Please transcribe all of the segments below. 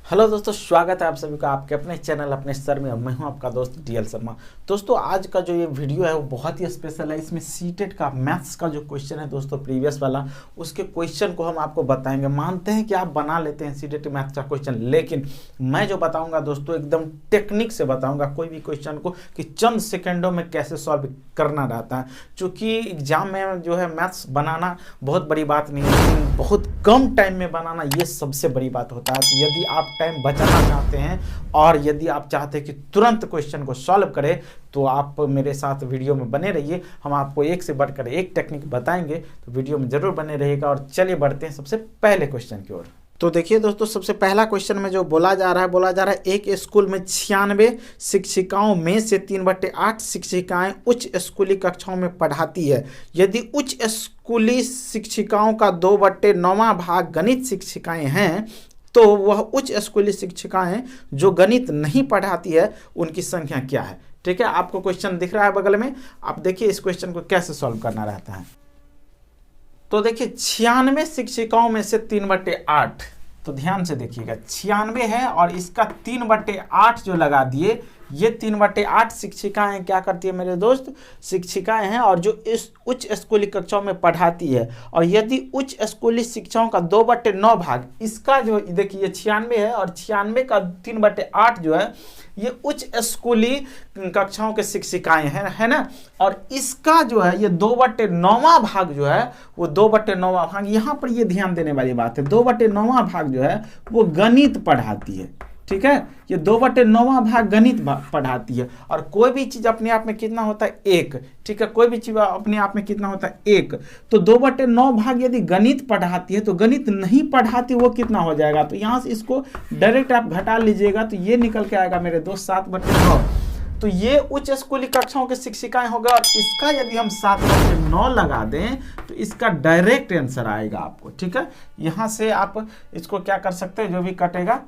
Hello दोस्तों, स्वागत है आप सभी का आपके अपने चैनल अपने सर में। मैं हूं आपका दोस्त डीएल शर्मा। दोस्तों, आज का जो ये वीडियो है वो बहुत ही स्पेशल है। इसमें सीटेट का मैथ्स का जो क्वेश्चन है दोस्तों, प्रीवियस वाला, उसके क्वेश्चन को हम आपको बताएंगे। मानते हैं कि आप बना लेते हैं सीटेट मैथ्स का क्वेश्चन, लेकिन मैं जो बताऊंगा दोस्तों एकदम टेक्निक से बताऊंगा कोई भी क्वेश्चन को कि चंद सेकेंडों में कैसे सॉल्व करना रहता है। चूँकि एग्जाम में जो है मैथ्स बनाना बहुत बड़ी बात नहीं है, लेकिन बहुत कम टाइम में बनाना ये सबसे बड़ी बात होता है। तो यदि आप टाइम बचाना चाहते हैं और यदि आप चाहते हैं कि तुरंत क्वेश्चन को सॉल्व करें, तो आप मेरे साथ वीडियो में बने रहिए। हम आपको एक से बढ़कर एक टेक्निक बताएंगे, तो वीडियो में जरूर बने रहिएगा। और चलिए बढ़ते हैं सबसे पहले क्वेश्चन की ओर। तो देखिए दोस्तों, सबसे पहला क्वेश्चन में जो बोला जा रहा है एक स्कूल में 96 शिक्षिकाओं में से 3/8 शिक्षिकाएं उच्च स्कूली कक्षाओं में पढ़ाती है। यदि उच्च स्कूली शिक्षिकाओं का 2/9 भाग गणित शिक्षिकाएं हैं, तो वह उच्च स्कूली शिक्षिकाएं जो गणित नहीं पढ़ाती है उनकी संख्या क्या है। ठीक है, आपको क्वेश्चन दिख रहा है बगल में। आप देखिए इस क्वेश्चन को कैसे सॉल्व करना रहता है। तो देखिए 96 शिक्षिकाओं में से 3/8, तो ध्यान से देखिएगा 96 है और इसका 3/8 जो लगा दिए। ये 3/8 शिक्षिकाएं क्या करती है मेरे दोस्त, शिक्षिकाएं हैं और जो इस उच्च स्कूली कक्षाओं में पढ़ाती है। और यदि उच्च स्कूली शिक्षाओं का 2/9 भाग, इसका जो देखिए ये 96 है और 96 का 3/8 जो है ये उच्च स्कूली कक्षाओं के शिक्षिकाएं हैं, है ना। और इसका जो है ये 2/9 भाग जो है वो 2/9 भाग, यहाँ पर ये ध्यान देने वाली बात है, 2/9 भाग जो है वो गणित पढ़ाती है। ठीक है, ये 2/9 भाग गणित पढ़ाती है। और कोई भी चीज अपने आप में कितना होता है, एक। ठीक है, कोई भी चीज अपने आप में कितना होता है, एक। तो 2/9 भाग यदि गणित पढ़ाती है तो गणित नहीं पढ़ाती वो कितना हो जाएगा। तो यहाँ से इसको डायरेक्ट आप घटा लीजिएगा तो ये निकल के आएगा मेरे दोस्त 7/9। तो ये उच्च स्कूली कक्षाओं के शिक्षिकाएं होगा और इसका यदि हम 7/9 लगा दें तो इसका डायरेक्ट आंसर आएगा आपको। ठीक है, यहाँ से आप इसको क्या कर सकते हैं, जो भी कटेगा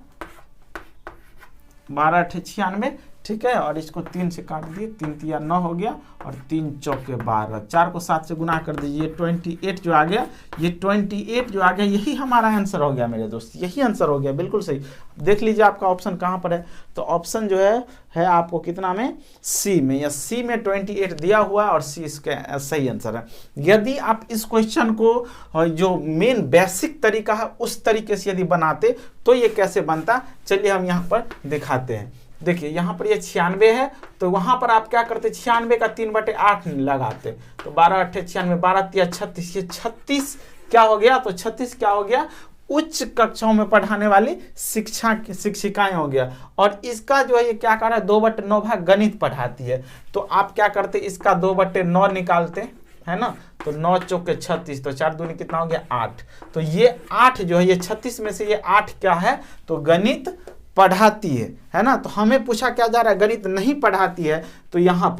12×8 = 96। ठीक है, और इसको 3 से काट दिए, 3 × 9 हो गया और 3 × 4 = 12। 4 को 7 से गुना कर दीजिए, 28 जो आ गया, ये 28 जो आ गया यही हमारा आंसर हो गया मेरे दोस्त, यही आंसर हो गया, बिल्कुल सही। देख लीजिए आपका ऑप्शन कहाँ पर है। तो ऑप्शन जो है आपको कितना में, सी में, या सी में 28 दिया हुआ है और सी इसका सही आंसर है। यदि आप इस क्वेश्चन को जो मेन बेसिक तरीका है उस तरीके से यदि बनाते तो ये कैसे बनता, चलिए हम यहाँ पर दिखाते हैं। देखिए यहाँ पर ये 96 है, तो वहां पर आप क्या करते, 96 का 3/8 लगाते। तो 12×8 = 96, 12×3 = 36, ये 36 क्या हो गया, तो 36 क्या हो गया, उच्च कक्षाओं में पढ़ाने वाली शिक्षिकाएं हो गया। और इसका जो है ये क्या कर रहा है, 2/9 भाग गणित पढ़ाती है। तो आप क्या करते, इसका 2/9 निकालते, है ना। तो 9 × 4 = 36, तो 4 दूनी कितना हो गया, 8। तो ये 8 जो है, ये 36 में से ये 8 क्या है, तो गणित पढ़ाती है ना। तो हमें पूछा क्या जा रहा है, गणित नहीं पढ़ाती है। तो यहाँ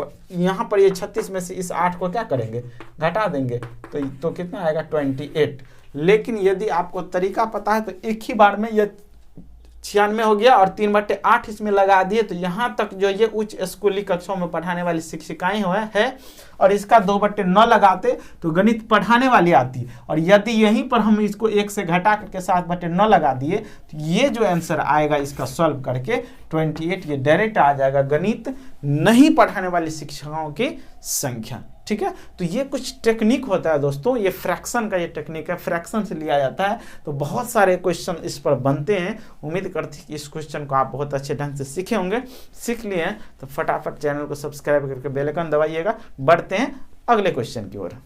पर ये 36 में से इस 8 को क्या करेंगे, घटा देंगे। तो कितना आएगा, 28। लेकिन यदि आपको तरीका पता है तो एक ही बार में ये 96 हो गया और 3/8 इसमें लगा दिए। तो यहाँ तक जो ये उच्च स्कूली कक्षाओं में पढ़ाने वाली शिक्षिकाएं है और इसका 2/9 लगाते तो गणित पढ़ाने वाली आती। और यदि यहीं पर हम इसको 1 से घटा करके 7/9 लगा दिए तो ये जो आंसर आएगा इसका सॉल्व करके 28, ये डायरेक्ट आ जाएगा गणित नहीं पढ़ाने वाली शिक्षिकाओं की संख्या। ठीक है, तो ये कुछ टेक्निक होता है दोस्तों, ये फ्रैक्शन का ये टेक्निक है, फ्रैक्शन से लिया जाता है। तो बहुत सारे क्वेश्चन इस पर बनते हैं। उम्मीद करती हूँ कि इस क्वेश्चन को आप बहुत अच्छे ढंग से सीखे होंगे। सीख लिए हैं तो फटाफट चैनल को सब्सक्राइब करके बेल आइकन दबाइएगा। बढ़ते हैं अगले क्वेश्चन की ओर।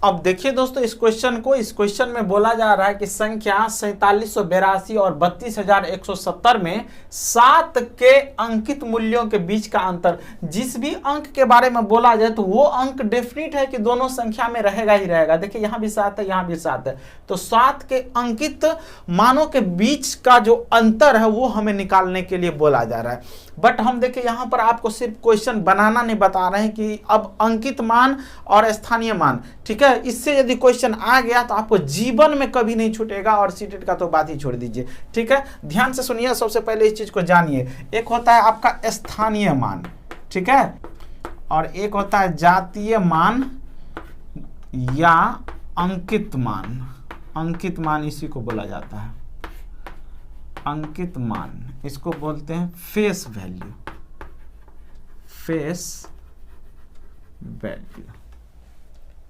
अब देखिए दोस्तों इस क्वेश्चन में बोला जा रहा है कि संख्या 4782 और 32170 में 7 के अंकित मूल्यों के बीच का अंतर। जिस भी अंक के बारे में बोला जाए तो वो अंक डेफिनिट है कि दोनों संख्या में रहेगा ही रहेगा। देखिए यहाँ भी 7 है, यहाँ भी 7 है। तो 7 के अंकित मानों के बीच का जो अंतर है वो हमें निकालने के लिए बोला जा रहा है। बट हम देखिए यहाँ पर आपको सिर्फ क्वेश्चन बनाना नहीं बता रहे हैं कि अब अंकित मान और स्थानीय मान, ठीक है, इससे यदि क्वेश्चन आ गया तो आपको जीवन में कभी नहीं छूटेगा। और सीटेट का तो बात ही छोड़ दीजिए। ठीक है, ध्यान से सुनिए, सबसे पहले इस चीज को जानिए। एक होता है आपका स्थानीय मान, ठीक है, और एक होता है जातीय मान या अंकित मान। अंकित मान इसी को बोला जाता है। अंकित मान, इसको बोलते हैं फेस वैल्यू, फेस वैल्यू।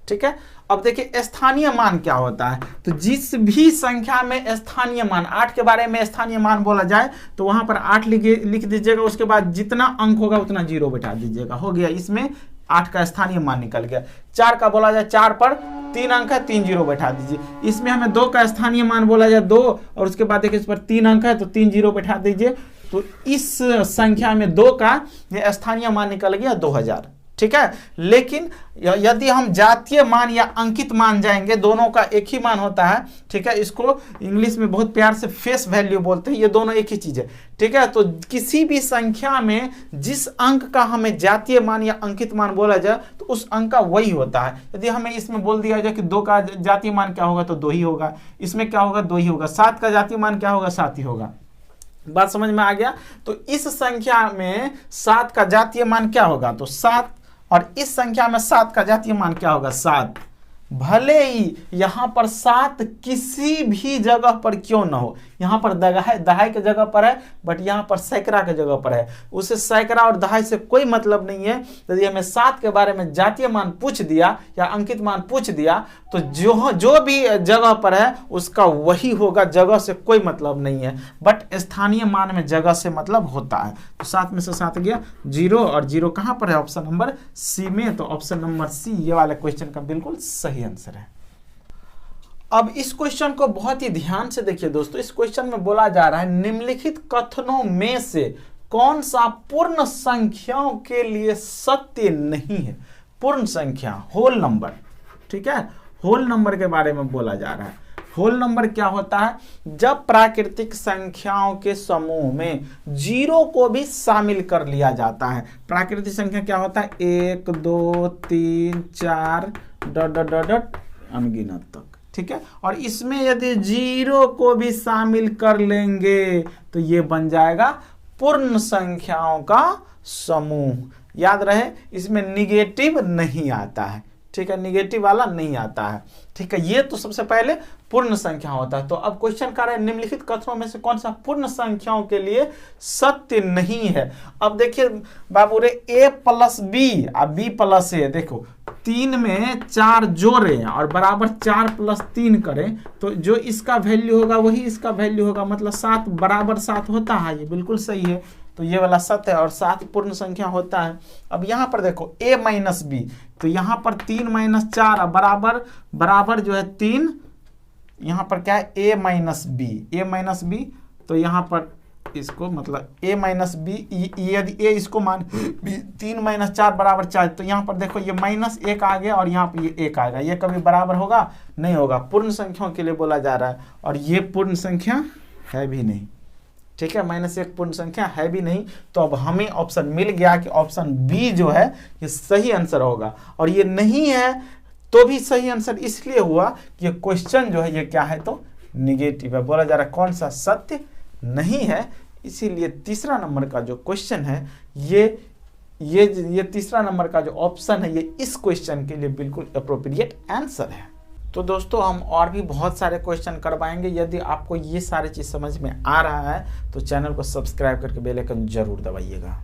ठीक है, अब देखिए स्थानीय मान क्या होता है, तो जिस भी संख्या में स्थानीय मान, 8 के बारे में स्थानीय मान बोला जाए तो वहां पर 8 लिख दीजिएगा, उसके बाद जितना अंक होगा उतना 0 बैठा दीजिएगा, हो गया, इसमें 8 का स्थानीय मान निकल गया। 4 का बोला जाए, 4 पर 3 अंक है, 3 0 बैठा दीजिए। इसमें हमें 2 का स्थानीय मान बोला जाए 2, और उसके बाद देखिए इस पर 3 अंक है तो 3 0 बैठा दीजिए। तो इस संख्या में 2 का ये स्थानीय मान निकल गया 2000। ठीक है, लेकिन यदि हम जातीय मान या अंकित मान जाएंगे, दोनों का एक ही मान होता है। ठीक है, इसको इंग्लिश में बहुत प्यार से फेस वैल्यू बोलते हैं, ये दोनों एक ही चीज है। ठीक है, तो किसी भी संख्या में जिस अंक का हमें जातीय मान या अंकित मान बोला जाए तो उस अंक का वही होता है। यदि हमें इसमें बोल दिया जाए कि 2 का जातीय मान क्या होगा, तो 2 ही होगा। इसमें क्या होगा, 2 ही होगा। 7 का जातीय मान क्या होगा, 7 ही होगा। बात समझ में आ गया। तो इस संख्या में 7 का जातीय मान क्या होगा, तो 7, और इस संख्या में 7 का जातीय मान क्या होगा, 7। भले ही यहां पर 7 किसी भी जगह पर क्यों ना हो, यहां पर दहाई के जगह पर है, बट यहां पर सैकड़ा के जगह पर है। उसे सैकड़ा और दहाई से कोई मतलब नहीं है। यदि हमें 7 के बारे में जातीय मान पूछ दिया या अंकित मान पूछ दिया तो जो भी जगह पर है उसका वही होगा, जगह से कोई मतलब नहीं है। बट स्थानीय मान में जगह से मतलब होता है। तो 7 में से 7 गया 0, और 0 कहां पर है, ऑप्शन नंबर सी में। तो ऑप्शन नंबर सी ये वाले क्वेश्चन का बिल्कुल सही आंसर है। अब इस क्वेश्चन को बहुत ही ध्यान से देखिए दोस्तों। इस क्वेश्चन में बोला जा रहा है निम्नलिखित कथनों में से कौन सा पूर्ण संख्याओं के लिए सत्य नहीं है। पूर्ण संख्या, होल नंबर। ठीक है, होल नंबर के बारे में बोला जा रहा है। होल नंबर क्या होता है, जब प्राकृतिक संख्याओं के समूह में 0 को भी शामिल कर लिया जाता है। प्राकृतिक संख्या क्या होता है, 1 2 3 4 डॉट अनगिनत तक। ठीक है, और इसमें यदि 0 को भी शामिल कर लेंगे तो ये बन जाएगा पूर्ण संख्याओं का समूह। याद रहे, इसमें निगेटिव नहीं आता है। ठीक है, निगेटिव वाला नहीं आता है। ठीक है, ये तो सबसे पहले पूर्ण संख्या होता है। तो अब क्वेश्चन कर रहा है निम्नलिखित कथनों में से कौन सा पूर्ण संख्याओं के लिए सत्य नहीं है। अब देखिए बाबू रे, a प्लस बी और b प्लस ए, देखो 3 में 4 जोड़ें और बराबर 4 प्लस 3 करें तो जो इसका वैल्यू होगा वही इसका वैल्यू होगा, मतलब 7 बराबर 7 होता है। ये बिल्कुल सही है, तो ये वाला सत्य है और 7 पूर्ण संख्या होता है। अब यहाँ पर देखो a माइनस बी, तो यहाँ पर 3 माइनस 4 बराबर जो है 3, यहाँ पर क्या है a माइनस बी, तो यहाँ पर इसको मतलब a माइनस बी, यदि a इसको मान 3 माइनस 4 बराबर 4, तो यहाँ पर देखो ये माइनस 1 आ गया और यहाँ पर ये 1 आएगा। ये कभी बराबर होगा नहीं होगा। पूर्ण संख्याओं के लिए बोला जा रहा है और ये पूर्ण संख्या है भी नहीं। ठीक है, -1 पूर्ण संख्या है भी नहीं। तो अब हमें ऑप्शन मिल गया कि ऑप्शन बी जो है ये सही आंसर होगा, और ये नहीं है तो भी सही आंसर इसलिए हुआ कि ये क्वेश्चन जो है ये क्या है, तो निगेटिव है। बोला जा रहा है कौन सा सत्य नहीं है, इसीलिए तीसरा नंबर का जो क्वेश्चन है ये तीसरा नंबर का जो ऑप्शन है ये इस क्वेश्चन के लिए बिल्कुल अप्रोप्रिएट आंसर है। तो दोस्तों हम और भी बहुत सारे क्वेश्चन करवाएंगे। यदि आपको ये सारी चीज़ समझ में आ रहा है तो चैनल को सब्सक्राइब करके बेल आइकन जरूर दबाइएगा।